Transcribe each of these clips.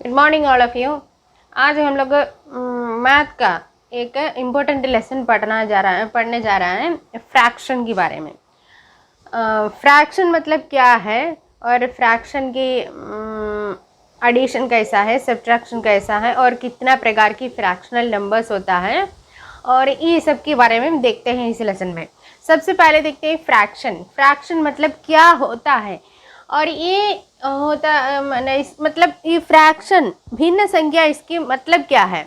Good morning all of you. आज हम लोग मैथ का एक इम्पोर्टेंट लेसन पढ़ने जा रहा है फ्रैक्शन के बारे में। फ्रैक्शन मतलब क्या है और फ्रैक्शन की एडिशन कैसा है, सब्ट्रैक्शन कैसा है और कितना प्रकार की फ्रैक्शनल नंबर्स होता है और ये सब के बारे में देखते हैं इस लेसन में। सबसे पहले देखते हैं फ्रैक्शन। फ्रैक्शन मतलब क्या होता है और ये होता मतलब ये फ्रैक्शन भिन्न संख्या, इसकी मतलब क्या है।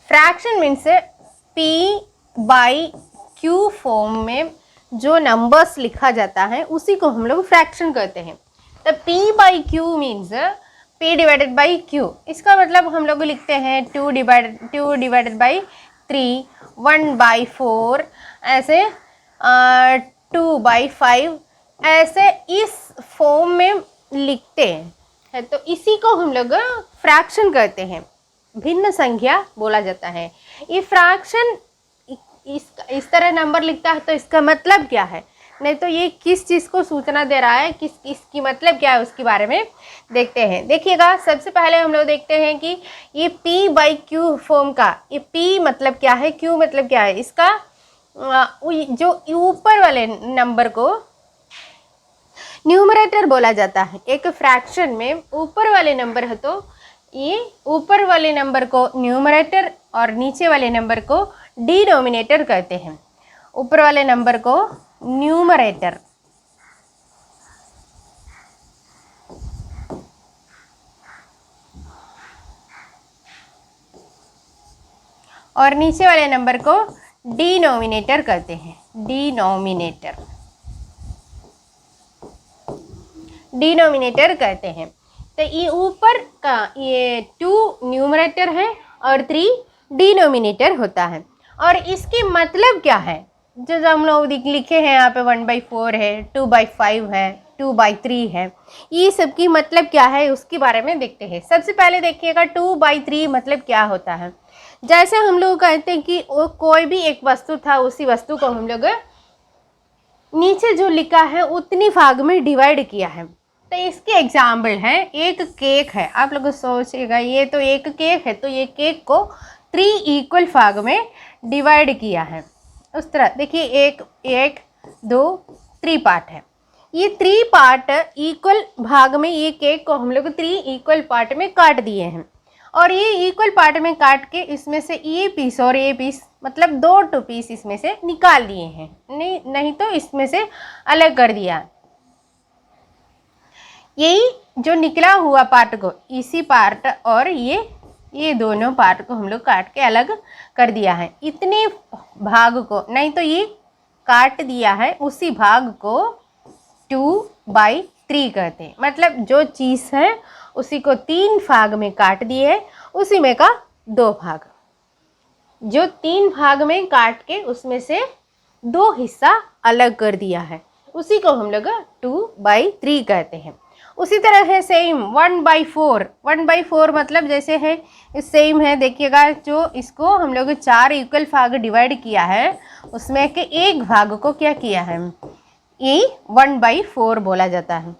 Fraction means P by Q form में जो नंबर्स लिखा जाता है उसी को हम लोग फ्रैक्शन कहते हैं। तो P by Q means P divided by Q। इसका मतलब हम लोग लिखते हैं 2 डिवाइडेड बाई 3, 1 बाई 4, ऐसे 2 बाई 5, ऐसे इस फॉर्म में लिखते हैं। तो इसी को हम लोग फ्रैक्शन कहते हैं, भिन्न संख्या बोला जाता है। ये फ्रैक्शन इस तरह नंबर लिखता है तो इसका मतलब क्या है, नहीं तो ये किस चीज़ को सूचना दे रहा है, इसकी मतलब क्या है उसके बारे में देखते हैं। देखिएगा, सबसे पहले हम लोग देखते हैं कि ये P बाई Q फॉर्म का ये P मतलब क्या है, Q मतलब क्या है। इसका जो ऊपर वाले नंबर को न्यूमरेटर बोला जाता है। एक फ्रैक्शन में ऊपर वाले नंबर है तो ये ऊपर वाले नंबर को न्यूमरेटर और नीचे वाले नंबर को डिनोमिनेटर कहते हैं। ऊपर वाले नंबर को न्यूमरेटर और नीचे वाले नंबर को डिनोमिनेटर कहते हैं। डिनोमिनेटर कहते हैं। तो ये ऊपर का ये 2 न्यूमरेटर है और 3 डिनोमिनेटर होता है। और इसकी मतलब क्या है, जो हम लोग लिखे हैं यहाँ पे 1/4 है, 2/5 है, 2/3 है, ये सब की मतलब क्या है उसके बारे में देखते हैं। सबसे पहले देखिएगा 2/3 मतलब क्या होता है। जैसे हम लोग कहते हैं कि कोई भी एक वस्तु था, उसी वस्तु को हम लोग नीचे जो लिखा है उतनी भाग में डिवाइड किया है। तो इसके एग्जाम्पल है, एक केक है। आप लोग सोचिएगा ये तो एक केक है, तो ये केक को 3 इक्वल भाग में डिवाइड किया है। उस तरह देखिए, एक 2 3 पार्ट है। ये 3 पार्ट इक्वल भाग में ये केक को हम लोग 3 इक्वल पार्ट में काट दिए हैं और ये इक्वल पार्ट में काट के इसमें से ये पीस और ये पीस मतलब 2 पीस इसमें से निकाल दिए हैं, नहीं तो इसमें से अलग कर दिया। यही जो निकला हुआ पार्ट को, इसी पार्ट और ये दोनों पार्ट को हम लोग काट के अलग कर दिया है। इतने भाग को, नहीं तो ये काट दिया है उसी भाग को 2/3 कहते हैं। मतलब जो चीज़ है उसी को 3 भाग में काट दिए, उसी में का 2 भाग, जो 3 भाग में काट के उसमें से 2 हिस्सा अलग कर दिया है, उसी को हम लोग 2/3 कहते हैं। उसी तरह है सेम 1/4 मतलब जैसे है सेम है। देखिएगा, जो इसको हम लोग 4 इक्वल भाग डिवाइड किया है उसमें के एक भाग को क्या किया है, ये 1/4 बोला जाता है।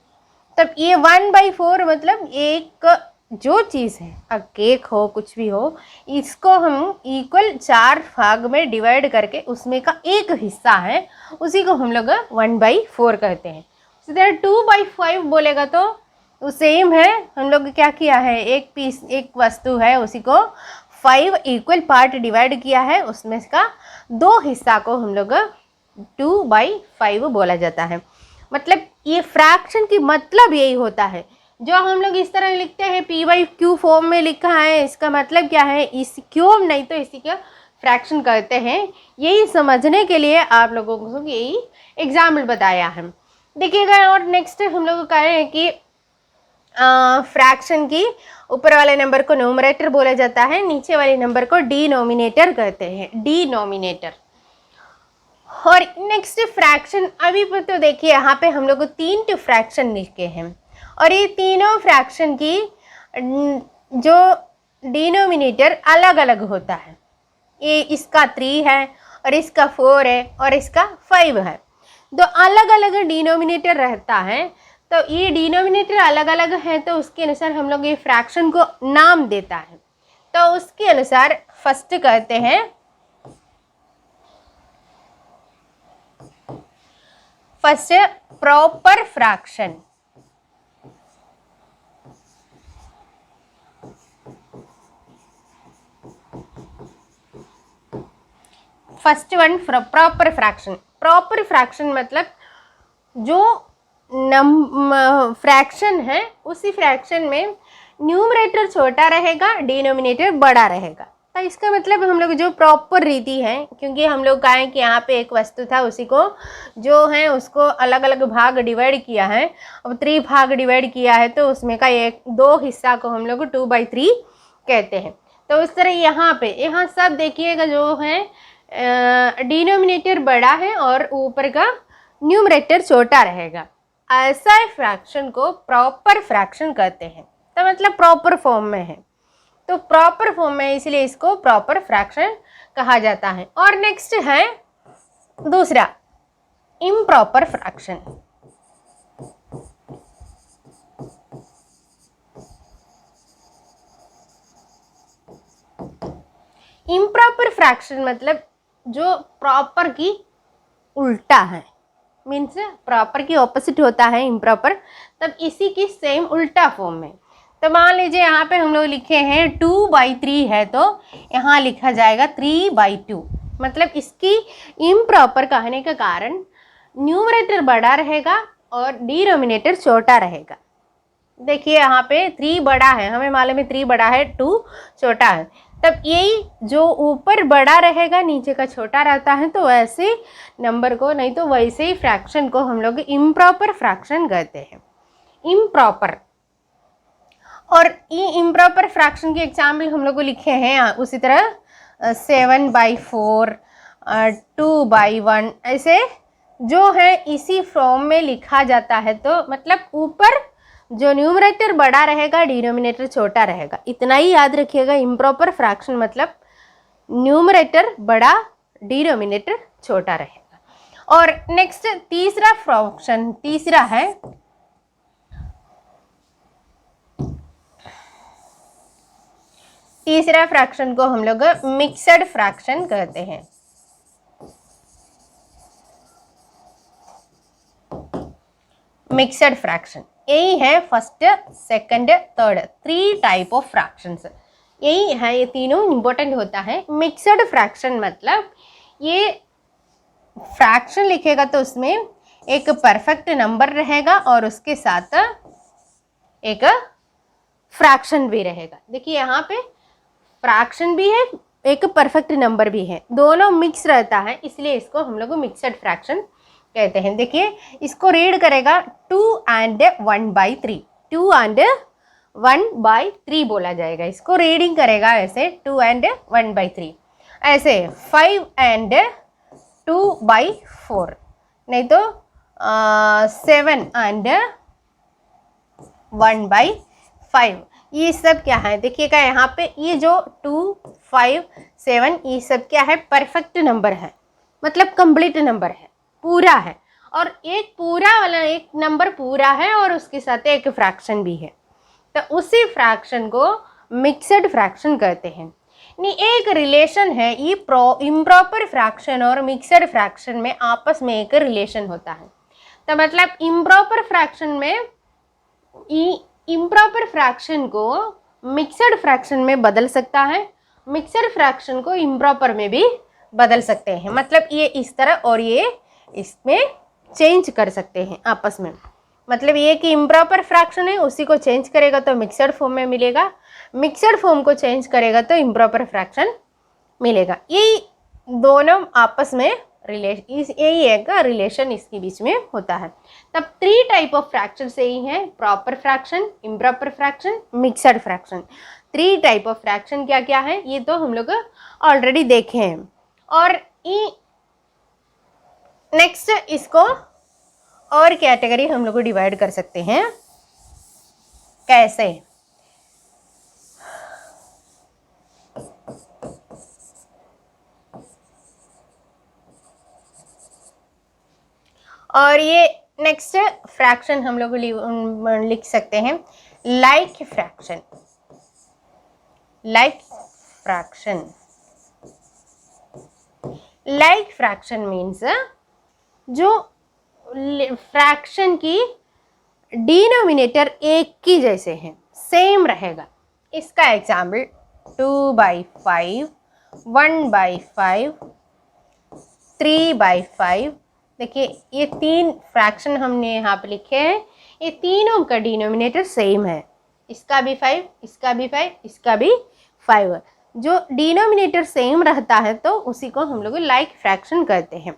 तब ये 1/4 मतलब एक जो चीज़ है, अब केक हो कुछ भी हो, इसको हम इक्वल 4 भाग में डिवाइड करके उसमें का एक हिस्सा है, उसी को हम लोग 1/4 कहते हैं। इसी तरह 2/5 बोलेगा तो सेम है। हम लोग क्या किया है, एक वस्तु है उसी को 5 इक्वल पार्ट डिवाइड किया है, उसमें का 2 हिस्सा को हम लोग 2/5 बोला जाता है। मतलब ये फ्रैक्शन की मतलब यही होता है। जो हम लोग इस तरह लिखते हैं P/Q फॉर्म में लिखा है, इसका मतलब क्या है, इस क्यों नहीं तो इसी का फ्रैक्शन कहते हैं। यही समझने के लिए आप लोगों को यही एग्जाम्पल बताया है। देखिएगा, और नेक्स्ट हम लोग कह रहे हैं कि फ्रैक्शन की ऊपर वाले नंबर को न्यूमरेटर बोला जाता है, नीचे वाले नंबर को डिनोमिनेटर कहते हैं, डिनोमिनेटर। और नेक्स्ट फ्रैक्शन, अभी तो देखिए यहाँ पे हम लोग 3 फ्रैक्शन लिखे हैं और ये तीनों फ्रैक्शन की जो डिनोमिनेटर अलग अलग होता है। ये इसका 3 है और इसका 4 है और इसका 5 है। दो अलग अलग डिनोमिनेटर रहता है, तो ये डिनोमिनेटर अलग अलग है तो उसके अनुसार हम लोग ये फ्रैक्शन को नाम देता है। तो उसके अनुसार फर्स्ट कहते हैं, first proper fraction. First one proper fraction. Proper fraction मतलब जो फ्रैक्शन है उसी फ्रैक्शन में न्यूमरेटर छोटा रहेगा, डिनोमिनेटर बड़ा रहेगा। तो इसका मतलब हम लोग जो प्रॉपर रीति है, क्योंकि हम लोग कहा है कि यहाँ पे एक वस्तु था, उसी को जो है उसको अलग अलग भाग डिवाइड किया है, अब 3 भाग डिवाइड किया है, तो उसमें का एक 2 हिस्सा को हम लोग 2/3 कहते हैं। तो उस तरह यहाँ पे यहाँ सब देखिएगा जो है डिनोमिनेटर बड़ा है और ऊपर का न्यूमरेटर छोटा रहेगा, ऐसा फ्रैक्शन को प्रॉपर फ्रैक्शन कहते हैं। तो मतलब प्रॉपर फॉर्म में है, तो प्रॉपर फॉर्म में इसलिए इसको प्रॉपर फ्रैक्शन कहा जाता है। और नेक्स्ट है दूसरा इम्प्रॉपर फ्रैक्शन। इम्प्रॉपर फ्रैक्शन मतलब जो प्रॉपर की उल्टा है, मीन्स प्रॉपर की ऑपोजिट होता है इम्प्रॉपर, तब इसी की सेम उल्टा फॉर्म में। तो मान लीजिए यहाँ पे हम लोग लिखे हैं 2/3 है, तो यहाँ लिखा जाएगा 3/2। मतलब इसकी इम्प्रॉपर कहने का कारण न्यूमरेटर बड़ा रहेगा और डिनोमिनेटर छोटा रहेगा। देखिए यहाँ पे 3 बड़ा है, हमें मालूम है 3 बड़ा है, 2 छोटा है, तब यही जो ऊपर बड़ा रहेगा नीचे का छोटा रहता है, तो वैसे नंबर को, नहीं तो वैसे ही फ्रैक्शन को हम लोग इम्प्रॉपर फ्रैक्शन कहते हैं। इम्प्रॉपर। और ये इम्प्रॉपर फ्रैक्शन के एग्जाम्पल हम लोग को लिखे हैं उसी तरह 7/4, 2/1, ऐसे जो है इसी फॉर्म में लिखा जाता है। तो मतलब ऊपर जो न्यूमरेटर बड़ा रहेगा, डिनोमिनेटर छोटा रहेगा, इतना ही याद रखिएगा। इम्प्रॉपर फ्रैक्शन मतलब न्यूमरेटर बड़ा, डिनोमिनेटर छोटा रहेगा। और नेक्स्ट तीसरा फ्रैक्शन, तीसरा है तीसरा फ्रैक्शन को हम लोग मिक्सड फ्रैक्शन कहते हैं। मिक्सड फ्रैक्शन यही है first, second, third, 3 type of fractions, यही है, ये तीनों इंपॉर्टेंट होता है। मिक्सड फ्रैक्शन मतलब ये फ्रैक्शन लिखेगा तो उसमें एक परफेक्ट नंबर रहेगा और उसके साथ एक फ्रैक्शन भी रहेगा। देखिए यहाँ पे फ्रैक्शन भी है, एक परफेक्ट नंबर भी है, दोनों मिक्स रहता है, इसलिए इसको हम लोग मिक्सड फ्रैक्शन कहते हैं। देखिए इसको रीड करेगा 2 and 1/3, 2 and 1/3 बोला जाएगा, इसको रीडिंग करेगा ऐसे 2 and 1/3, ऐसे 5 and 2/4, नहीं तो 7 and 1/5। ये सब क्या है देखिएगा यहाँ पे, ये जो 2, 5, 7 ये सब क्या है, परफेक्ट नंबर है, मतलब कंप्लीट नंबर है, पूरा है। और एक पूरा वाला एक नंबर पूरा है और उसके साथ एक फ्रैक्शन भी है, तो उसी फ्रैक्शन को मिक्सड फ्रैक्शन कहते हैं। नहीं, एक रिलेशन है, ये इम्प्रॉपर फ्रैक्शन और मिक्सड फ्रैक्शन में आपस में एक रिलेशन होता है। तो मतलब इम्प्रॉपर फ्रैक्शन में इम्प्रॉपर फ्रैक्शन को मिक्सड फ्रैक्शन में बदल सकता है, मिक्सड फ्रैक्शन को इम्प्रॉपर में भी बदल सकते हैं। मतलब ये इस तरह और ये इसमें चेंज कर सकते हैं आपस में। मतलब ये कि इम्प्रॉपर फ्रैक्शन है, उसी को चेंज करेगा तो मिक्सड फॉर्म में मिलेगा, मिक्सड फॉर्म को चेंज करेगा तो इम्प्रॉपर फ्रैक्शन मिलेगा। यही दोनों आपस में यही एक रिलेशन इसके बीच में होता है। तब 3 टाइप ऑफ फ्रैक्शन यही हैं, proper fraction, improper fraction, mixed fraction. 3 type of fraction क्या क्या है ये तो हम लोग ऑलरेडी देखे हैं। और नेक्स्ट इसको और कैटेगरी हम लोग डिवाइड कर सकते हैं, कैसे? और ये नेक्स्ट फ्रैक्शन हम लोग लिख सकते हैं like fraction. Like fraction, like fraction means जो फ्रैक्शन की डिनोमिनेटर एक की जैसे हैं, सेम रहेगा। इसका एग्जाम्पल 2/5, 1/5, 3/5। देखिए ये तीन फ्रैक्शन हमने यहाँ पे लिखे हैं, ये तीनों का डिनोमिनेटर सेम है। इसका भी 5, इसका भी 5, इसका भी 5 है। जो डिनोमिनेटर सेम रहता है तो उसी को हम लोग लाइक फ्रैक्शन कहते हैं।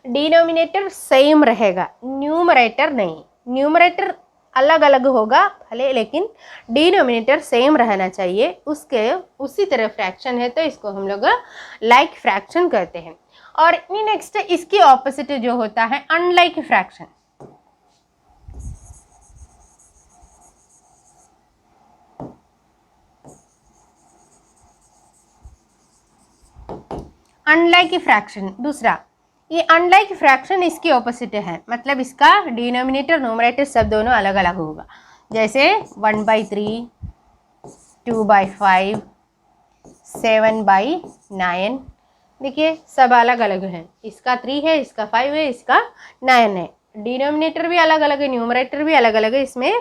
डिनोमिनेटर सेम रहेगा, न्यूमरेटर नहीं। न्यूमरेटर अलग अलग होगा भले, लेकिन डिनोमिनेटर सेम रहना चाहिए। उसके उसी तरह फ्रैक्शन है तो इसको हम लोग लाइक फ्रैक्शन कहते हैं। और नेक्स्ट इसकी ऑपोजिट जो होता है अनलाइक फ्रैक्शन। अनलाइक फ्रैक्शन दूसरा, ये अनलाइक फ्रैक्शन इसकी ऑपोजिट है, मतलब इसका डिनोमिनेटर न्यूमरेटर सब दोनों अलग अलग होगा। जैसे 1/3, 2/5, 7/9। देखिए सब अलग अलग हैं, इसका 3 है, इसका 5 है, इसका 9 है। डिनोमिनेटर भी अलग अलग है, न्यूमरेटर भी अलग अलग है। इसमें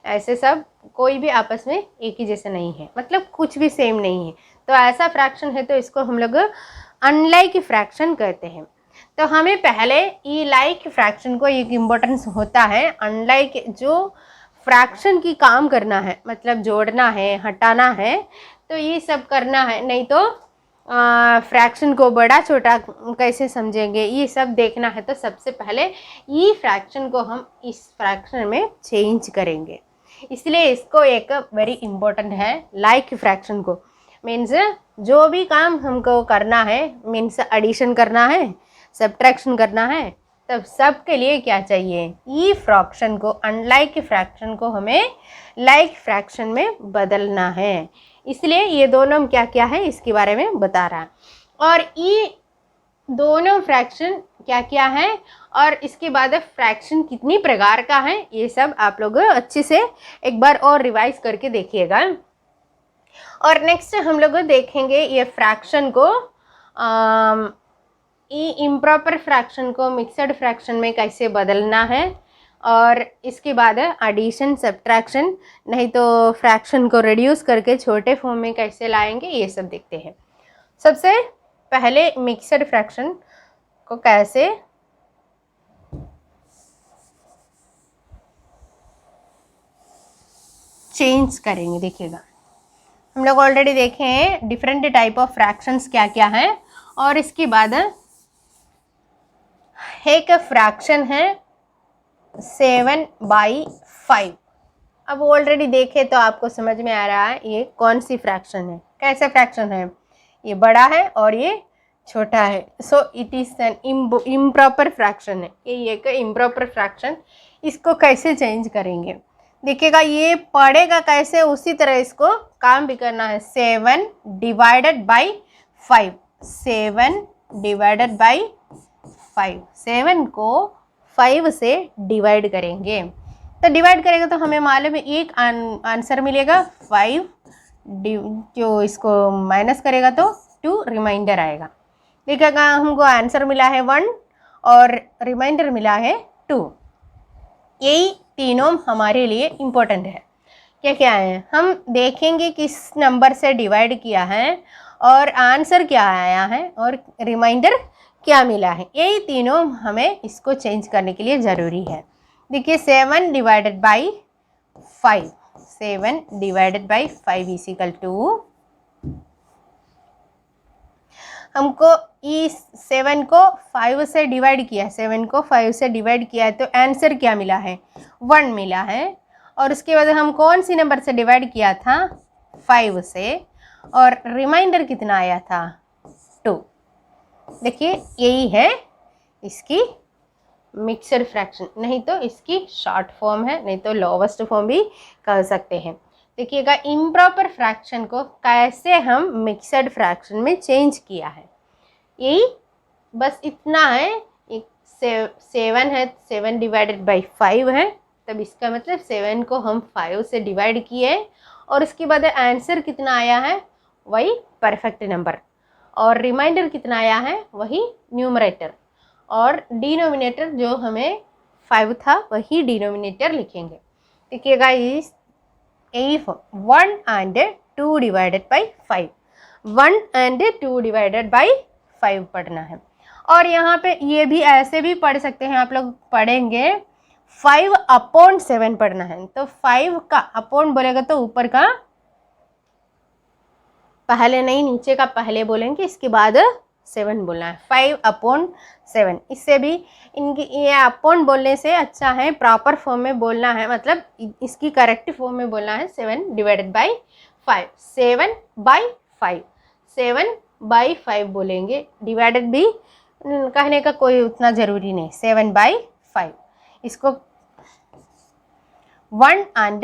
ऐसे सब कोई भी आपस में एक ही जैसा नहीं है, मतलब कुछ भी सेम नहीं है। तो ऐसा फ्रैक्शन है तो इसको हम लोग अनलाइक फ्रैक्शन कहते हैं। तो हमें पहले ये लाइक फ्रैक्शन को एक इम्पोर्टेंस होता है। अनलाइक जो फ्रैक्शन की काम करना है, मतलब जोड़ना है, हटाना है, तो ये सब करना है। नहीं तो फ्रैक्शन को बड़ा छोटा कैसे समझेंगे, ये सब देखना है। तो सबसे पहले ये फ्रैक्शन को हम इस फ्रैक्शन में चेंज करेंगे, इसलिए इसको एक वेरी इम्पोर्टेंट है लाइक फ्रैक्शन को। मीन्स जो भी काम हमको करना है, मीन्स एडिशन करना है, सब्ट्रैक्शन करना है, तब सब के लिए क्या चाहिए, ये फ्रैक्शन को, अनलाइक फ्रैक्शन को हमें लाइक फ्रैक्शन में बदलना है। इसलिए ये दोनों क्या क्या है इसके बारे में बता रहा है। और ये दोनों फ्रैक्शन क्या क्या है और इसके बाद फ्रैक्शन कितनी प्रकार का है, ये सब आप लोग अच्छे से एक बार और रिवाइज करके देखिएगा। और नेक्स्ट हम लोग देखेंगे ये फ्रैक्शन को, ये इम्प्रॉपर फ्रैक्शन को मिक्सड फ्रैक्शन में कैसे बदलना है, और इसके बाद एडिशन, सब्ट्रैक्शन, नहीं तो फ्रैक्शन को रिड्यूस करके छोटे फॉर्म में कैसे लाएंगे, ये सब देखते हैं। सबसे पहले मिक्सड फ्रैक्शन को कैसे चेंज करेंगे देखिएगा। हम लोग ऑलरेडी देखे हैं डिफरेंट टाइप ऑफ फ्रैक्शंस क्या क्या है। और इसके बाद एक फ्रैक्शन है 7/5। अब ऑलरेडी देखे तो आपको समझ में आ रहा है ये कौन सी फ्रैक्शन है, कैसा फ्रैक्शन है। ये बड़ा है और ये छोटा है, so it is an improper fraction है। ये एक इम्प्रॉपर फ्रैक्शन, इसको कैसे चेंज करेंगे देखिएगा। ये पढ़ेगा कैसे, उसी तरह इसको काम भी करना है। 7/5, 7/5, 7 को 5 से डिवाइड करेंगे। तो डिवाइड करेंगे तो हमें मालूम है एक आंसर मिलेगा 5, जो इसको माइनस करेगा तो 2 रिमाइंडर आएगा। देखिएगा हमको आंसर मिला है 1 और रिमाइंडर मिला है 2। यही तीनों हमारे लिए इम्पोर्टेंट है। क्या क्या है हम देखेंगे, किस नंबर से डिवाइड किया है और आंसर क्या आया है और रिमाइंडर क्या मिला है। यही तीनों हमें इसको चेंज करने के लिए ज़रूरी है। देखिए 7/5, 7/5 इक्वल टू, हमको इस 7 को 5 से डिवाइड किया, 7 को 5 से डिवाइड किया है तो आंसर क्या मिला है, 1 मिला है। और उसके बाद हम कौन सी नंबर से डिवाइड किया था, 5 से, और रिमाइंडर कितना आया था, 2। देखिए यही है इसकी मिक्सड फ्रैक्शन, नहीं तो इसकी शॉर्ट फॉर्म है, नहीं तो लोवेस्ट फॉर्म भी कह सकते हैं। देखिएगा इम्प्रॉपर फ्रैक्शन को कैसे हम मिक्सड फ्रैक्शन में चेंज किया है, यही बस इतना है। एक 7 है, 7 डिवाइडेड बाई 5 है, तब इसका मतलब 7 को हम 5 से डिवाइड किए और उसके बाद आंसर कितना आया है वही परफेक्ट नंबर, और रिमाइंडर कितना आया है वही न्यूमरेटर, और डिनोमिनेटर जो हमें 5 था वही डिनोमिनेटर लिखेंगे। देखिएगा इस if 1 and 2 divided by 5, 1 and 2 divided by 5 पढ़ना है। और यहाँ पे ये भी ऐसे भी पढ़ सकते हैं, आप लोग पढ़ेंगे 5/7 पढ़ना है, तो 5 का अपॉन बोलेगा तो ऊपर का पहले नहीं नीचे का पहले बोलेंगे, इसके बाद 7 बोलना है, 5/7। इससे भी इनकी ये अपॉन बोलने से अच्छा है प्रॉपर फॉर्म में बोलना है, मतलब इसकी करेक्ट फॉर्म में बोलना है 7 डिवाइडेड बाई 5, 7/5, 7/5 बोलेंगे, डिवाइडेड भी कहने का कोई उतना ज़रूरी नहीं, 7/5। इसको 1 and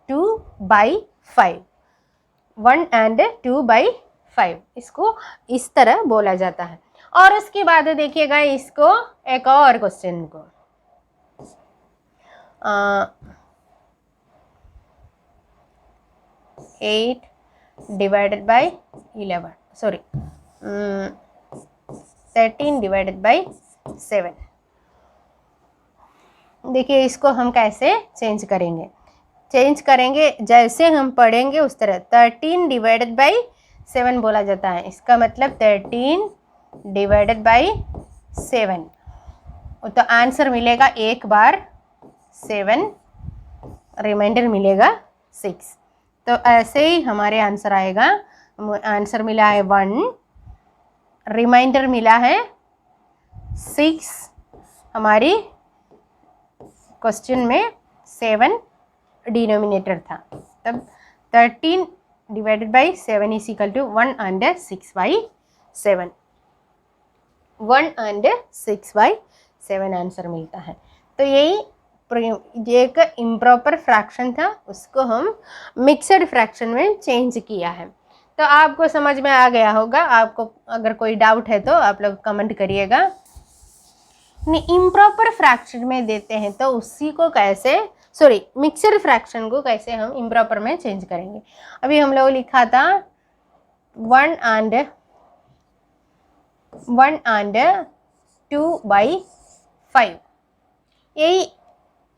2/5, 1 and 2/5 इसको इस तरह बोला जाता है। और उसके बाद देखिएगा इसको एक और क्वेश्चन को 8 divided by 11, sorry 13 divided by 7। देखिए इसको हम कैसे चेंज करेंगे, जैसे हम पढ़ेंगे उस तरह। 13 डिवाइडेड बाई 7 बोला जाता है, इसका मतलब 13 डिवाइडेड बाई 7, तो आंसर मिलेगा एक बार 7, रिमाइंडर मिलेगा 6। तो ऐसे ही हमारे आंसर आएगा, आंसर मिला है 1, रिमाइंडर मिला है 6, हमारी क्वेश्चन में 7 डिनोमिनेटर था, तब 13 divided by 7 is equal to 1 and 6/7, 1 and 6/7 answer मिलता है। तो यही एक इम्प्रॉपर फ्रैक्शन था, उसको हम मिक्सड फ्रैक्शन में चेंज किया है। तो आपको समझ में आ गया होगा, आपको अगर कोई डाउट है तो आप लोग कमेंट करिएगा। इम्प्रॉपर फ्रैक्शन में देते हैं तो उसी को कैसे, सॉरी मिक्सड फ्रैक्शन को कैसे हम इम्प्रॉपर में चेंज करेंगे। अभी हम लोग लिखा था 1 and 2/5, यही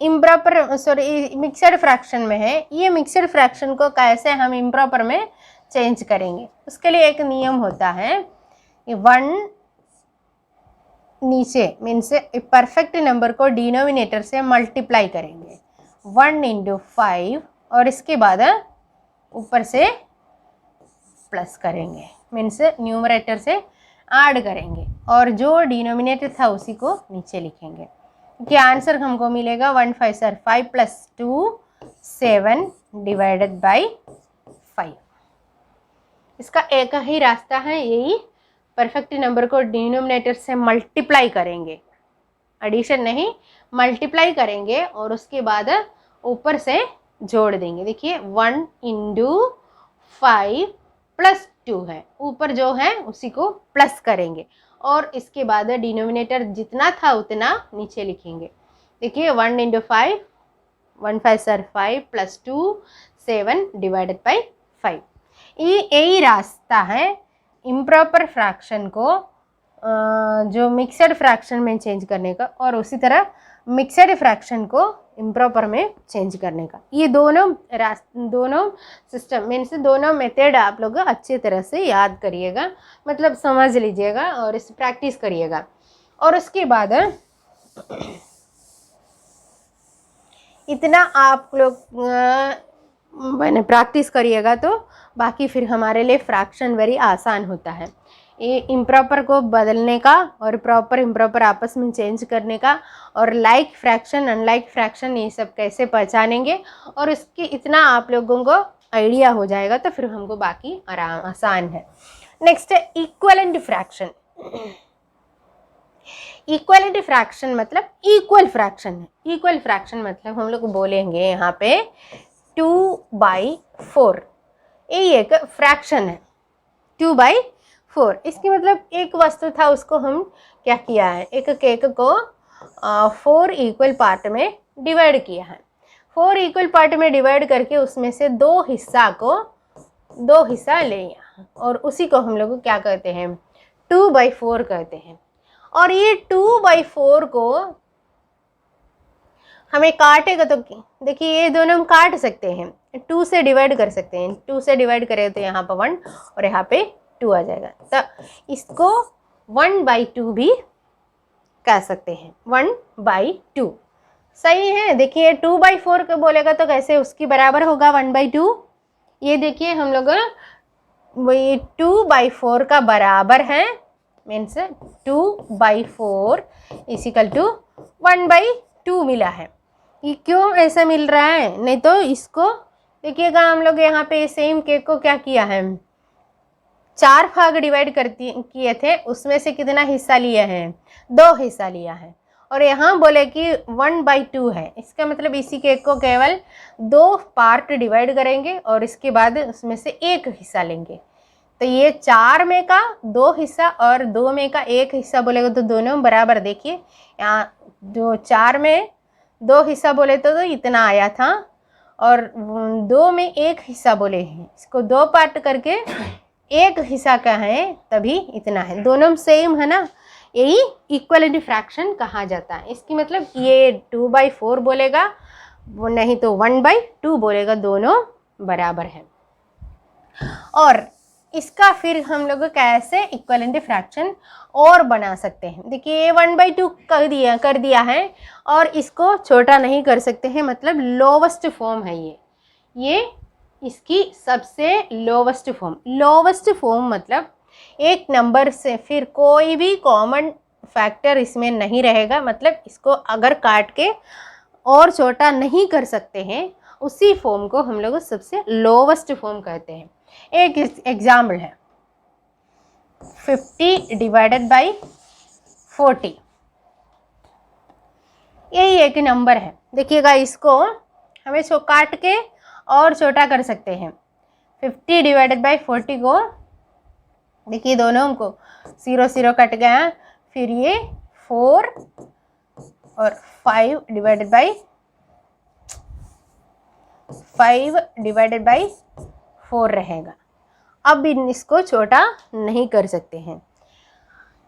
इम्प्रॉपर सॉरी मिक्सड फ्रैक्शन में है। ये मिक्सड फ्रैक्शन को कैसे हम इम्प्रॉपर में चेंज करेंगे, उसके लिए एक नियम होता है, 1 नीचे मीन्स परफेक्ट नंबर को डिनोमिनेटर से मल्टीप्लाई करेंगे, 1 into 5, और इसके बाद ऊपर से प्लस करेंगे, मीन्स न्यूमरेटर से ऐड करेंगे, और जो डिनोमिनेटर था उसी को नीचे लिखेंगे। कि आंसर हमको मिलेगा 1 5 5 + 2 7 डिवाइडेड बाई 5। इसका एक ही रास्ता है, यही परफेक्ट नंबर को डिनोमिनेटर से मल्टीप्लाई करेंगे, एडिशन नहीं मल्टीप्लाई करेंगे, और उसके बाद ऊपर से जोड़ देंगे। देखिए 1 into 5 + 2 है, ऊपर जो है उसी को प्लस करेंगे, और इसके बाद डिनोमिनेटर जितना था उतना नीचे लिखेंगे। देखिए 1 into 5, 1 5 5 + 2 7 डिवाइडेड बाई 5। यही रास्ता है इम्प्रॉपर फ्रैक्शन को जो मिक्सड फ्रैक्शन में चेंज करने का, और उसी तरह मिक्सड फ्रैक्शन को इम्प्रॉपर में चेंज करने का। ये दोनों सिस्टम मीन्स दोनों मेथड आप लोग अच्छी तरह से याद करिएगा, मतलब समझ लीजिएगा और इस प्रैक्टिस करिएगा। और उसके बाद इतना आप लोग मैंने प्रैक्टिस करिएगा तो बाकी फिर हमारे लिए फ्रैक्शन वेरी आसान होता है। ये इम्प्रॉपर को बदलने का और प्रॉपर इम्प्रॉपर आपस में चेंज करने का, और लाइक फ्रैक्शन अनलाइक फ्रैक्शन ये सब कैसे पहचानेंगे, और इसके इतना आप लोगों को आइडिया हो जाएगा तो फिर हमको बाकी आसान है। नेक्स्ट है इक्विवेलेंट फ्रैक्शन। इक्विवेलेंट फ्रैक्शन मतलब इक्वल फ्रैक्शन है। इक्वल फ्रैक्शन मतलब हम लोग बोलेंगे यहाँ पे 2/4, ये एक फ्रैक्शन है 2/4। इसकी मतलब एक वस्तु था, उसको हम क्या किया है, एक केक को 4 इक्वल पार्ट में डिवाइड किया है। 4 इक्वल पार्ट में डिवाइड करके उसमें से दो हिस्सा ले लिया और उसी को हम लोग क्या कहते हैं, 2/4 कहते हैं। और ये 2/4 को हमें काटेगा तो देखिए ये दोनों हम काट सकते हैं, 2 से डिवाइड कर सकते हैं। 2 से डिवाइड करें तो यहाँ पर 1 और यहाँ पे 2 आ जाएगा। तो इसको 1/2 भी कह सकते हैं, 1/2 सही है। देखिए 2/4 को बोलेगा तो कैसे उसकी बराबर होगा 1/2। ये देखिए हम लोग वही 2/4 का बराबर है, मीन्स 2/4 इक्वल टू 1/2 मिला है। ये क्यों ऐसा मिल रहा है, नहीं तो इसको देखिएगा हम लोग यहाँ पे सेम केक को क्या किया है, 4 भाग डिवाइड किए थे, उसमें से कितना हिस्सा लिए हैं, 2 हिस्सा लिया है। और यहाँ बोले कि 1/2 है, इसका मतलब इसी केक को केवल 2 पार्ट डिवाइड करेंगे और इसके बाद उसमें से 1 हिस्सा लेंगे। तो ये 4 में का 2 हिस्सा और 2 में का 1 हिस्सा बोलेगा तो दोनों बराबर। देखिए यहाँ जो 4 में 2 हिस्सा बोले तो इतना आया था और 2 में 1 हिस्सा बोले हैं, इसको 2 पार्ट करके 1 हिस्सा का है तभी इतना है। दोनों सेम है ना, यही इक्वलिटी फ्रैक्शन कहा जाता है। इसकी मतलब ये 2/4 बोलेगा, वो नहीं तो 1/2 बोलेगा, दोनों बराबर है। और इसका फिर हम लोग कैसे इक्वलिटी फ्रैक्शन और बना सकते हैं। देखिए ये 1/2 कर दिया है और इसको छोटा नहीं कर सकते हैं, मतलब लोवेस्ट फॉर्म है ये इसकी सबसे लोवेस्ट फॉर्म मतलब एक नंबर से फिर कोई भी कॉमन फैक्टर इसमें नहीं रहेगा, मतलब इसको अगर काट के और छोटा नहीं कर सकते हैं, उसी फॉर्म को हम लोग सबसे लोवेस्ट फॉर्म कहते हैं। एक एग्जाम्पल है 50 डिवाइडेड बाई 40, यही एक नंबर है। देखिएगा इसको हमें काट के और छोटा कर सकते हैं। 50 डिवाइडेड बाई 40 को देखिए दोनों को 0 0 कट गया, फिर ये 4 और 5 डिवाइडेड बाई 4 रहेगा। अब इसको छोटा नहीं कर सकते हैं,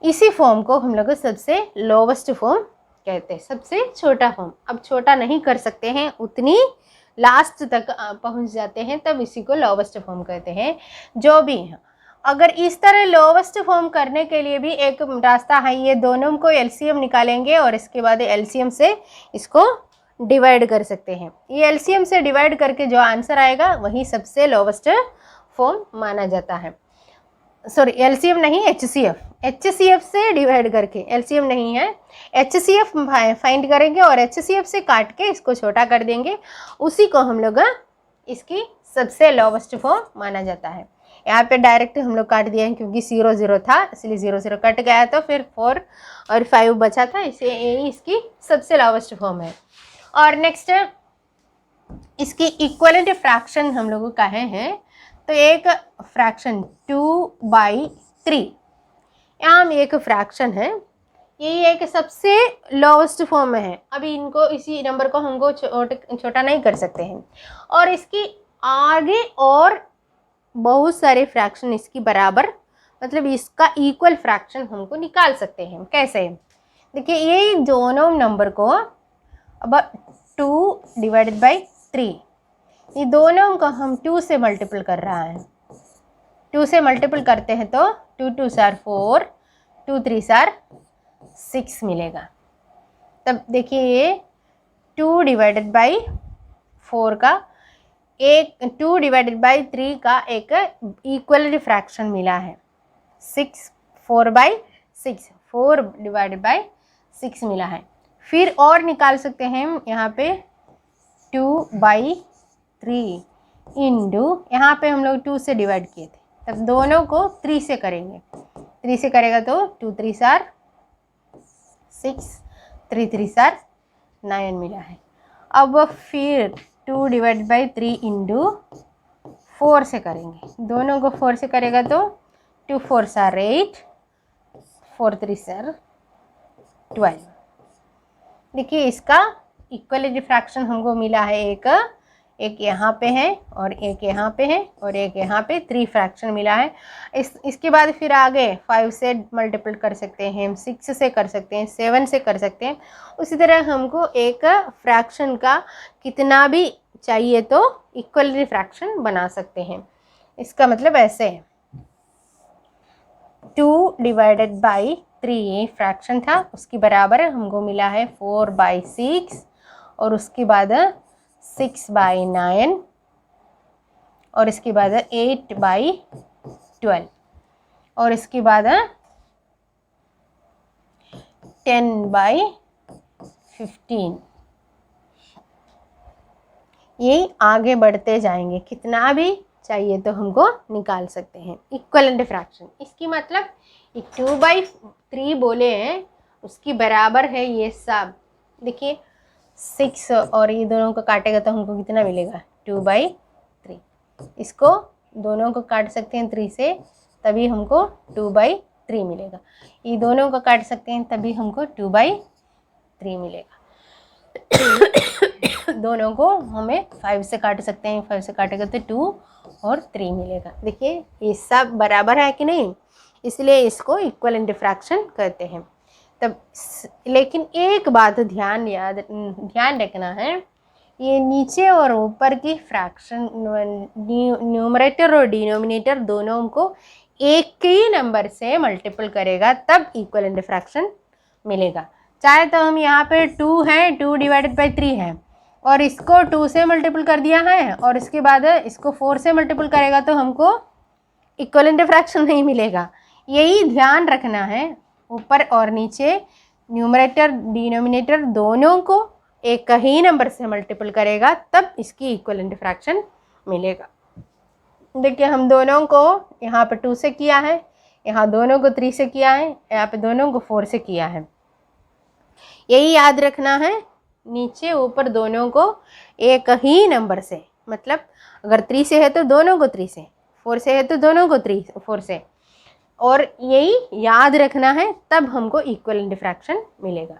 इसी फॉर्म को हम लोग सबसे लोवेस्ट फॉर्म कहते हैं, सबसे छोटा फॉर्म। अब छोटा नहीं कर सकते हैं, उतनी लास्ट तक पहुंच जाते हैं, तब इसी को लोवेस्ट फॉर्म कहते हैं। जो भी है, अगर इस तरह लोवेस्ट फॉर्म करने के लिए भी एक रास्ता है, ये दोनों को एलसीएम निकालेंगे और इसके बाद एलसीएम से इसको डिवाइड कर सकते हैं। ये एलसीएम से डिवाइड करके जो आंसर आएगा वही सबसे लोवेस्ट फॉर्म माना जाता है। सॉरी एलसीएम नहीं, एचसीएफ से डिवाइड करके, एलसीएम नहीं है, एचसीएफ फाइंड करेंगे और एचसीएफ से काट के इसको छोटा कर देंगे, उसी को हम लोग इसकी सबसे लोवेस्ट फॉर्म माना जाता है। यहाँ पे डायरेक्ट हम लोग काट दिए हैं क्योंकि 0 0 था, इसलिए 0 0 कट गया, तो फिर 4 और 5 बचा था, इसे इसकी सबसे लोवेस्ट फॉर्म है। और नेक्स्ट इसकी इक्वलिटी फ्रैक्शन हम लोग कहे हैं, तो एक फ्रैक्शन 2/3, यहाँ एक फ्रैक्शन है, यही एक सबसे लोवेस्ट फॉर्म में है। अभी इनको इसी नंबर को हमको छोटा नहीं कर सकते हैं, और इसकी आगे और बहुत सारे फ्रैक्शन इसकी बराबर, मतलब इसका इक्वल फ्रैक्शन हमको निकाल सकते हैं। कैसे, देखिए ये दोनों नंबर को अब 2 डिवाइडेड बाई 3, ये दोनों को हम 2 से मल्टीपल कर रहा है, 2 से मल्टीपल करते हैं तो 2 2 4 4, 2 3 4 6 मिलेगा। तब देखिए ये 2 डिवाइडेड बाई 4 का एक 2 डिवाइडेड बाई 3 का एक इक्वलिटी फ्रैक्शन मिला है, 4/6, 4 डिवाइडेड बाई 6 मिला है। फिर और निकाल सकते हैं हम, यहाँ पे 2/3 इंटू, यहाँ पे हम लोग 2 से डिवाइड किए थे, तब दोनों को 3 से करेंगे, 3 से करेगा तो 2 3 4 6, 3 3 4 9 मिला है। अब फिर 2 डिवाइड बाई 3 इंटू 4 से करेंगे, दोनों को 4 से करेगा तो 2 4 4 8, 4 3 4 12, देखिए इसका इक्वलिटी फ्रैक्शन हमको मिला है, एक यहाँ पे है और एक यहाँ पे है और एक यहाँ पे 3 फ्रैक्शन मिला है। इसके बाद फिर आगे 5 से मल्टीपल कर सकते हैं, 6 से कर सकते हैं, 7 से कर सकते हैं। उसी तरह हमको एक फ्रैक्शन का कितना भी चाहिए तो इक्वलिटी फ्रैक्शन बना सकते हैं। इसका मतलब ऐसे है, 2 डिवाइडेड बाई 3 फ्रैक्शन था, उसके बराबर हमको मिला है 4/6 और उसके बाद 6/9 और इसके बाद 8/12 और इसके बाद 10/15। ये आगे बढ़ते जाएंगे, कितना भी चाहिए तो हमको निकाल सकते हैं इक्वलेंट फ्रैक्शन। इसकी मतलब 2/3 बोले हैं उसकी बराबर है ये सब। देखिए 6 और ये दोनों को काटेगा तो हमको कितना मिलेगा, 2/3। इसको दोनों को काट सकते हैं 3 से, तभी हमको 2/3 मिलेगा। ये दोनों को काट सकते हैं तभी हमको 2/3 मिलेगा। दोनों को हमें 5 से काट सकते हैं, 5 से काटेगा तो 2 और 3 मिलेगा। देखिए ये सब बराबर है कि नहीं, इसलिए इसको इक्वलेंट फ्रैक्शन कहते हैं। तब लेकिन एक बात ध्यान रखना है, ये नीचे और ऊपर की फ्रैक्शन न्यूमरेटर और डिनोमिनेटर दोनों को एक ही नंबर से मल्टीपल करेगा तब इक्वलेंट फ्रैक्शन मिलेगा। चाहे तो हम यहाँ पे 2 है, 2 डिवाइडेड बाई 3 है और इसको 2 से मल्टीपल कर दिया है और इसके बाद इसको 4 से मल्टीपल करेगा तो हमको इक्वलेंट फ्रैक्शन नहीं मिलेगा। यही ध्यान रखना है, ऊपर और नीचे न्यूमरेटर डिनोमिनेटर दोनों को एक ही नंबर से मल्टीपल करेगा तब इसकी इक्वलेंट फ्रैक्शन मिलेगा। देखिए हम दोनों को यहाँ पे 2 से किया है, यहाँ दोनों को 3 से किया है, यहाँ पे दोनों को 4 से किया है। यही याद रखना है, नीचे ऊपर दोनों को एक ही नंबर से, मतलब अगर 3 से है तो दोनों को 3 से, 4 से है तो दोनों को 4 से, और यही याद रखना है तब हमको इक्वलेंट फ्रैक्शन मिलेगा।